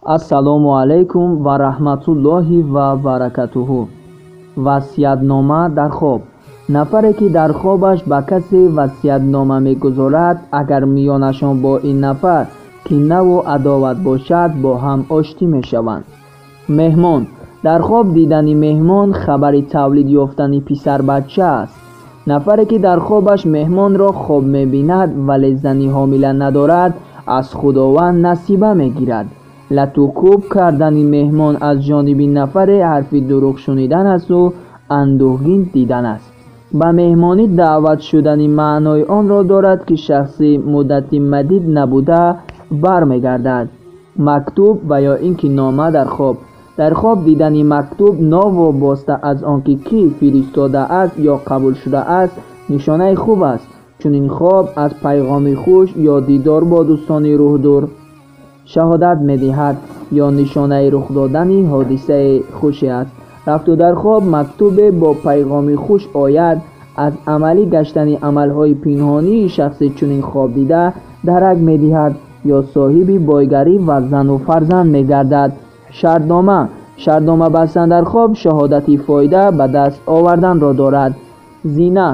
Ассалому алайкум ва раҳматуллоҳи ва баракатуҳу. васиятнома дар хоб. нафаре ки дар хобаш ба касе васиятнома мегузорад, агар миёнашон бо ин нафар кинаву адоват бошад, бо ҳам оштӣ мешаванд. меҳмон. дар хоб дидани меҳмон хабари тавлид ёфтани писарбача аст. нафаре ки дар хобаш меҳмонро хоб мебинад, вале зани ҳомила надорад, аз худованд насиба мегирад. латукуб кардани меҳмон аз ҷониби нафаре ҳарфи дурӯғ шунидан асту андӯҳгин дидан аст. ба меҳмонӣ даъват шудани маънои онро дорад ки шахси муддати мадид набуда бармегардад. мактуб ва ё ин ки нома дар хоб. дар хоб дидани мактуб новобоста аз он ки кӣ фиристодааст ё қабул шудааст нишонаи хуб аст. чунин хоб аз пайғоми хуш ё дидор бо дӯстони рӯҳдур шаҳодат медиҳад ё нишонаи рух додани ҳодисаи хуше аст. рафту дар хоб мактубе бо пайғоми хуш ояд, аз амалӣ гаштани амалҳои пинҳонии шахси чунин хоб дида дарак медиҳад ё соҳиби бойгарӣ ва зану фарзанд мегардад. шартнома. шартнома бастан дар хоб шаҳодати фоида ба даст оварданро дорад. зина.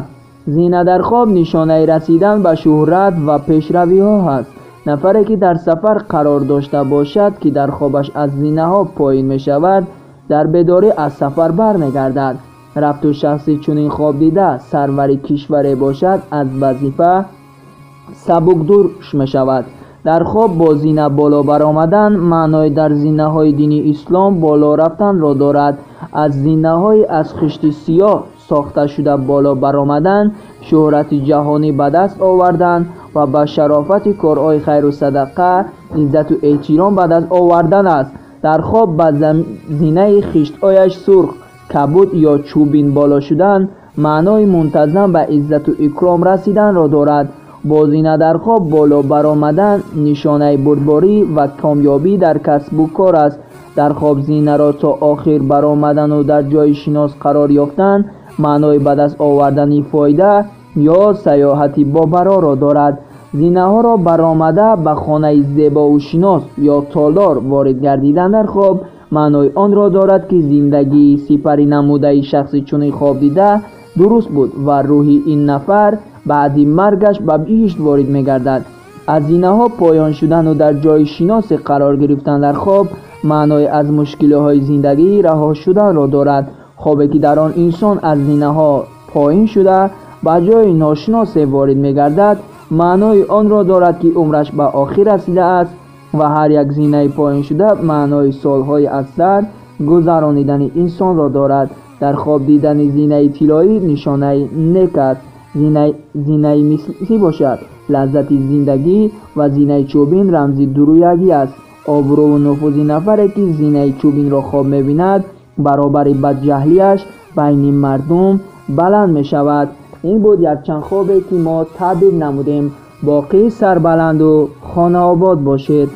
зина дар хоб нишонаи расидан ба шӯҳрат ва пешравиҳо аст. нафаре ки дар сафар қарор дошта бошад ки дар хобаш аз зинаҳо поин мешавад, дар бедорӣ аз сафар бармегардад. рафту шахси чунин хоб дида сарвари кишваре бошад, аз вазифа сабукдур мешавад. дар хоб бо зина боло баромадан маънои дар зинаҳои дини ислом боло рафтанро дорад. аз зинаҳои аз хишти сиёҳ сохта шуда боло баромадан, шӯҳрати ҷаҳонӣ ба даст овардан ва ба шарофати корҳои хайру садақа иззату эҳтиром ба даст овардан аст. дар хоб ба зинаи хиштҳояш сурх, кабуд ё чӯбин боло шудан маънои мунтазам ба иззату икром расиданро дорад. бо зина дар хоб боло баромадан нишонаи бурдборӣ ва комёбӣ дар касбу кор аст. дар хоб зинаро то охир баромадану дар ҷои шинос қарор ёфтан маънои ба даст овардани фоида ё саёҳати бобароро дорад. зинаҳоро баромада ба хонаи зебову шинос ё толдор ворид гардидан дар хоб маънои онро дорад ки зиндагии сипарӣ намудаи шахси чунин хоб дида дуруст буд ва рӯҳи ин нафар баъди маргаш ба биҳишт ворид мегардад. аз зинаҳо поён шудану дар ҷои шиносе қарор гирифтан дар хоб маънои аз мушкилиҳои зиндагӣ раҳо шуданро дорад. хобе ки дар он инсон аз зинаҳо поин шуда ба ҷои ношиносе ворид мегардад маънои онро дорад ки умраш ба охир расидааст ва ҳар як зинаи поин шуда маънои солҳои аз сар гузаронидани инсонро дорад. дар хоб дидани зинаи тиллоӣ нишонаи нек аст. зинаи мисли бошад лаззати зиндагӣ ва зинаи чӯбин рамзи дуруягӣ аст. обрӯву нуфузи нафаре ки зинаи чӯбинро хоб мебинад баробари бадҷаҳлиаш байни мардум баланд мешавад. ин буд якчанд хобе ки мо таъбир намудем. боқӣ сарбаланду хонаобод бошед.